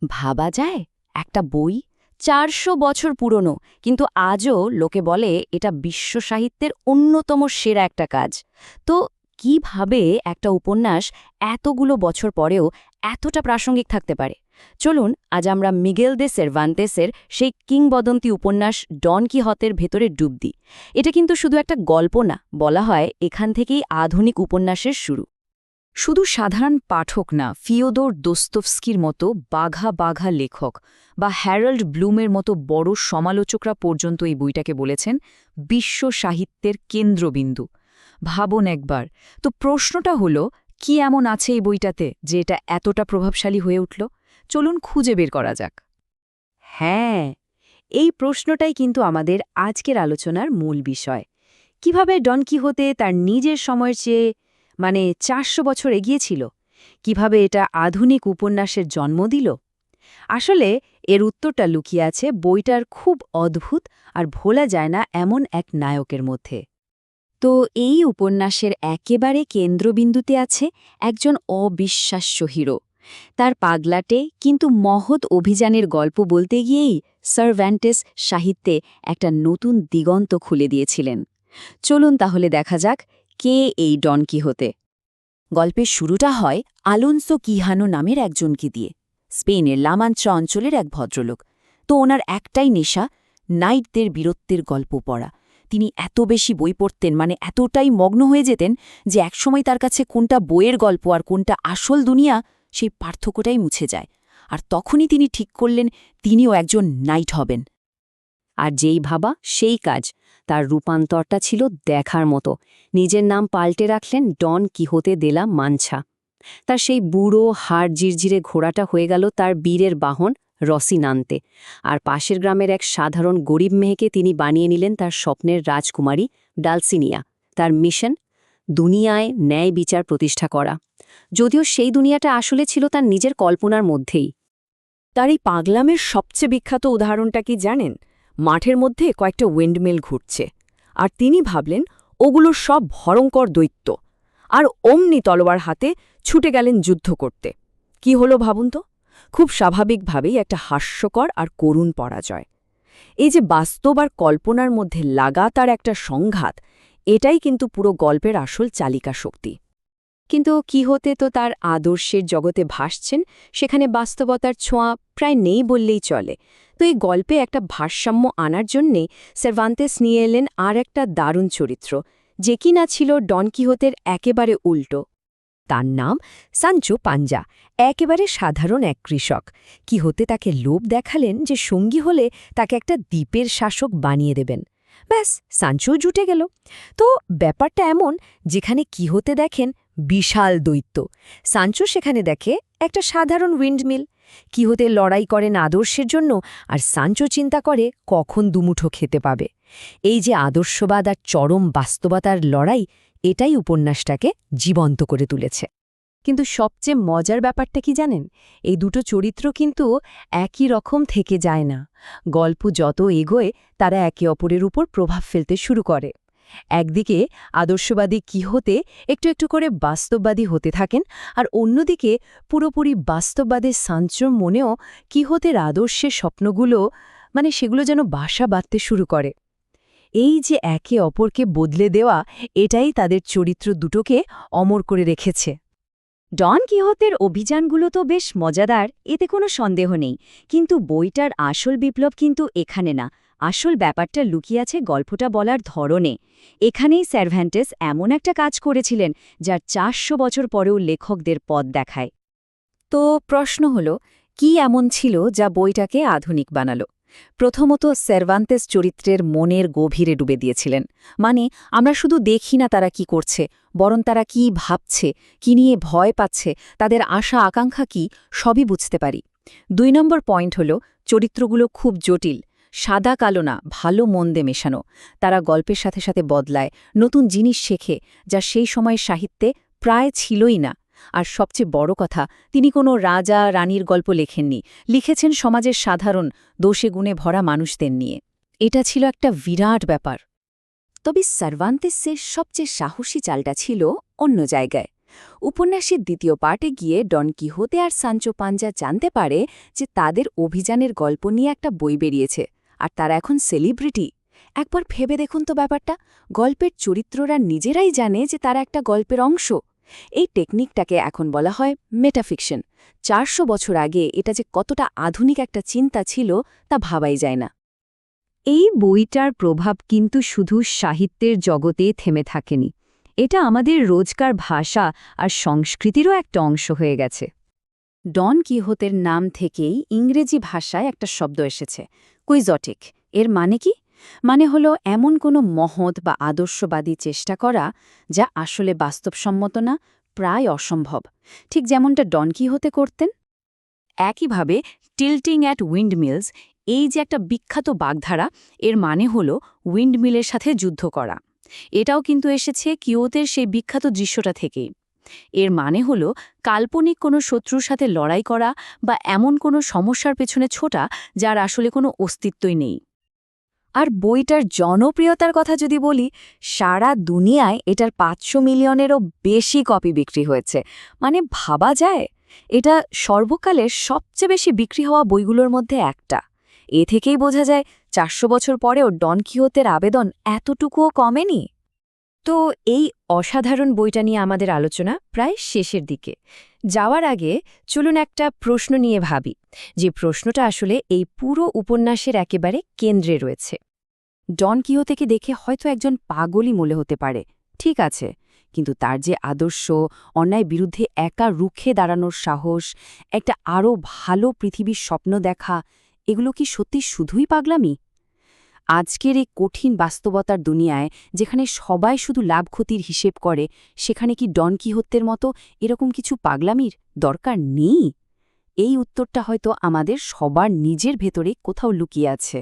ভাবা যায় একটা বই ৪০০ বছর পুরনো, কিন্তু আজও লোকে বলে এটা বিশ্ব সাহিত্যের অন্যতম সেরা একটা কাজ। তো কিভাবে একটা উপন্যাস এতগুলো বছর পরেও এতটা প্রাসঙ্গিক থাকতে পারে? চলুন আজ আমরা মিগেল দে সেরভান্তেসের সেই কিংবদন্তি উপন্যাস ডন কিহতের ভেতরে ডুব দিই। এটা কিন্তু শুধু একটা গল্প না, বলা হয় এখান থেকেই আধুনিক উপন্যাসের শুরু। শুধু সাধারণ পাঠক না, ফিওদোর দোস্তোভস্কির মতো বাঘা বাঘা লেখক বা হ্যারল্ড ব্লুমের মতো বড় সমালোচকরা পর্যন্ত এই বইটাকে বলেছেন বিশ্ব সাহিত্যের কেন্দ্রবিন্দু। ভাবুন একবার। তো প্রশ্নটা হলো, কি এমন আছে এই বইটাতে যে এটা এতটা প্রভাবশালী হয়ে উঠল? চলুন খুঁজে বের করা যাক। হ্যাঁ, এই প্রশ্নটাই কিন্তু আমাদের আজকের আলোচনার মূল বিষয়। কিভাবে ডন কিহোতে তার নিজের সময়ের চেয়ে ৪০০ বছর এগিয়েছিল? কিভাবে এটা আধুনিক উপন্যাসের জন্ম দিল? আসলে এর উত্তরটা লুকিয়ে আছে বইটার খুব অদ্ভুত আর ভোলা যায় না এমন এক নায়কের মধ্যে। তো এই উপন্যাসের একেবারে কেন্দ্রবিন্দুতে আছে একজন অবিশ্বাস্য হিরো। তার পাগলাটে কিন্তু মহৎ অভিযানের গল্প বলতে গিয়েই সার্ভ্যান্টেস সাহিত্যে একটা নতুন দিগন্ত খুলে দিয়েছিলেন। চলুন তাহলে দেখা যাক কে এই ডন কিহোতে। গল্পের শুরুটা হয় আলোনসো কিহানো নামের একজনকে দিয়ে। স্পেনের লামাঞ্চা অঞ্চলের এক ভদ্রলোক। তো ওনার একটাই নেশা, নাইটদের বীরত্বের গল্প পড়া। তিনি এত বেশি বই পড়তেন, এতটাই মগ্ন হয়ে যেতেন যে একসময় তার কাছে কোনটা বইয়ের গল্প আর কোনটা আসল দুনিয়া সেই পার্থক্যটাই মুছে যায়। আর তখনই তিনি ঠিক করলেন তিনিও একজন নাইট হবেন। আর যেই ভাবা সেই কাজ। তার রূপান্তরটা ছিল দেখার মতো। নিজের নাম পাল্টে রাখলেন ডন কিহোতে দে লা মাঞ্চা। তার সেই বুড়ো হাড় জিরজিরে ঘোড়াটা হয়ে গেল তার বীরের বাহন রসিনান্তে। আর পাশের গ্রামের এক সাধারণ গরিব মেয়েকে তিনি বানিয়ে নিলেন তার স্বপ্নের রাজকুমারী ডালসিনিয়া। তার মিশন, দুনিয়ায় ন্যায় বিচার প্রতিষ্ঠা করা। যদিও সেই দুনিয়াটা আসলে ছিল তার নিজের কল্পনার মধ্যেই। তার এই পাগলামের সবচেয়ে বিখ্যাত উদাহরণটা কি জানেন? মাঠের মধ্যে কয়েকটা উইন্ডমিল ঘুরছে, আর তিনি ভাবলেন ওগুলো সব ভয়ঙ্কর দৈত্য, আর অমনি তলোয়ার হাতে ছুটে গেলেন যুদ্ধ করতে। কি হলো ভাবুন তো? খুব স্বাভাবিকভাবেই একটা হাস্যকর আর করুণ পরাজয়। এই যে বাস্তব আর কল্পনার মধ্যে লাগাতার একটা সংঘাত, এটাই কিন্তু পুরো গল্পের আসল চালিকা শক্তি। কিন্তু কিহোতে তো তার আদর্শের জগতে ভাসছেন, সেখানে বাস্তবতার ছোঁয়া প্রায় নেই বললেই চলে। তো এই গল্পে একটা ভারসাম্য আনার জন্যে সার্ভান্তেস নিয়ে এলেন আর একটা দারুণ চরিত্র, যে কিনা ছিল ডন কিহোতের একেবারে উল্টো। তার নাম সানচো পাঞ্জা, একেবারে সাধারণ এক কৃষক। কিহোতে তাকে লোভ দেখালেন যে সঙ্গী হলে তাকে একটা দ্বীপের শাসক বানিয়ে দেবেন। ব্যাস, সানচো জুটে গেল। তো ব্যাপারটা এমন, যেখানে কিহোতে দেখেন বিশাল দৈত্য, সানচো সেখানে দেখে একটা সাধারণ উইন্ডমিল। কিহোতে লড়াই করেন আদর্শের জন্য, আর সানচো চিন্তা করে কখন দুমুঠো খেতে পাবে। এই যে আদর্শবাদ আর চরম বাস্তবতার লড়াই, এটাই উপন্যাসটাকে জীবন্ত করে তুলেছে। কিন্তু সবচেয়ে মজার ব্যাপারটা কি জানেন? এই দুটো চরিত্র কিন্তু একই রকম থেকে যায় না। গল্প যত এগোয় তারা একে অপরের উপর প্রভাব ফেলতে শুরু করে। একদিকে আদর্শবাদী কিহোতে একটু একটু করে বাস্তববাদী হতে থাকেন, আর অন্যদিকে পুরোপুরি বাস্তববাদের সানচোর মনেও কিহোতের আদর্শের স্বপ্নগুলো সেগুলো যেন বাসা বাঁধতে শুরু করে। এই যে একে অপরকে বদলে দেওয়া, এটাই তাদের চরিত্র দুটোকে অমর করে রেখেছে। ডন কিহোতের অভিযানগুলো তো বেশ মজাদার, এতে কোনো সন্দেহ নেই। কিন্তু বইটার আসল বিপ্লব কিন্তু এখানে না। আসল ব্যাপারটা লুকিয়ে আছে গল্পটা বলার ধরনে। এখানেই সার্ভ্যান্টেস এমন একটা কাজ করেছিলেন যার ৪০০ বছর পরেও লেখকদের পথ দেখায়। তো প্রশ্ন হল, কি এমন ছিল যা বইটাকে আধুনিক বানালো? প্রথমত, সার্ভান্তেস চরিত্রের মনের গভীরে ডুবে দিয়েছিলেন। আমরা শুধু দেখি না তারা কি করছে, বরং তারা কি ভাবছে, কি নিয়ে ভয় পাচ্ছে, তাদের আশা আকাঙ্ক্ষা কি, সবই বুঝতে পারি। ২ নম্বর পয়েন্ট হল, চরিত্রগুলো খুব জটিল, সাদা কালো না, ভালো মন্দে মেশানো। তারা গল্পের সাথে সাথে বদলায়, নতুন জিনিস শেখে, যা সেই সময়ের সাহিত্যে প্রায় ছিলই না। আর সবচেয়ে বড় কথা, তিনি কোনো রাজা রানীর গল্প লেখেননি, লিখেছেন সমাজের সাধারণ দোষে গুণে ভরা মানুষদের নিয়ে। এটা ছিল একটা বিরাট ব্যাপার। তবে সার্ভান্তেসের সবচেয়ে সাহসী চালটা ছিল অন্য জায়গায়। উপন্যাসের দ্বিতীয় পার্টে গিয়ে ডন কিহোতে আর সানচো পাঞ্জা জানতে পারে যে তাদের অভিযানের গল্প নিয়ে একটা বই বেরিয়েছে, আর তারা এখন সেলিব্রিটি। একবার ভেবে দেখুন তো ব্যাপারটা, গল্পের চরিত্ররা নিজেরাই জানে যে তারা একটা গল্পের অংশ। এই টেকনিকটাকে এখন বলা হয় মেটাফিকশন। 400 বছর আগে এটা যে কতটা আধুনিক একটা চিন্তা ছিল তা ভাবাই যায় না। এই বইটার প্রভাব কিন্তু শুধু সাহিত্যের জগতে থেমে থাকেনি, এটা আমাদের রোজকার ভাষা আর সংস্কৃতিরও একটা অংশ হয়ে গেছে। ডন কিহোতের নাম থেকেই ইংরেজি ভাষায় একটা শব্দ এসেছে, কুইজটিক। এর মানে কি? মানে হলো এমন কোনো মহৎ বা আদর্শবাদী চেষ্টা করা যা আসলে বাস্তবসম্মত না, প্রায় অসম্ভব, ঠিক যেমনটা ডন কিহোতে করতেন। একইভাবে টিল্টিং অ্যাট উইন্ডমিলস, এই যে একটা বিখ্যাত বাগধারা, এর মানে হলো উইন্ডমিলের সাথে যুদ্ধ করা। এটাও কিন্তু এসেছে কিয়োতের সেই বিখ্যাত দৃশ্যটা থেকেই। এর মানে হলো কাল্পনিক কোনো শত্রুর সাথে লড়াই করা বা এমন কোনো সমস্যার পেছনে ছোটা যার আসলে কোনো অস্তিত্বই নেই। আর বইটার জনপ্রিয়তার কথা যদি বলি, সারা দুনিয়ায় এটার 500 মিলিয়নেরও বেশি কপি বিক্রি হয়েছে। মানে ভাবা যায়, এটা সর্বকালের সবচেয়ে বেশি বিক্রি হওয়া বইগুলোর মধ্যে একটা। এ থেকেই বোঝা যায় 400 বছর পরেও ডন কিহোতের আবেদন এতটুকুও কমেনি। তো এই অসাধারণ বইটা নিয়ে আমাদের আলোচনা প্রায় শেষের দিকে যাওয়ার আগে চলুন একটা প্রশ্ন নিয়ে ভাবি, যে প্রশ্নটা আসলে এই পুরো উপন্যাসের একেবারে কেন্দ্রে রয়েছে। ডন কিহোতেকে দেখে হয়তো একজন পাগলই মনে হতে পারে, ঠিক আছে, কিন্তু তার যে আদর্শ, অন্যায় বিরুদ্ধে একা রুখে দাঁড়ানোর সাহস, একটা আরও ভালো পৃথিবীর স্বপ্ন দেখা, এগুলো কি সত্যি শুধুই পাগলামি? আজকের এই কঠিন বাস্তবতার দুনিয়ায় যেখানে সবাই শুধু লাভ ক্ষতির হিসেব করে, সেখানে কি ডন কিহোতের মতো এরকম কিছু পাগলামির দরকার নেই? এই উত্তরটা হয়তো আমাদের সবার নিজের ভেতরে কোথাও লুকিয়ে আছে।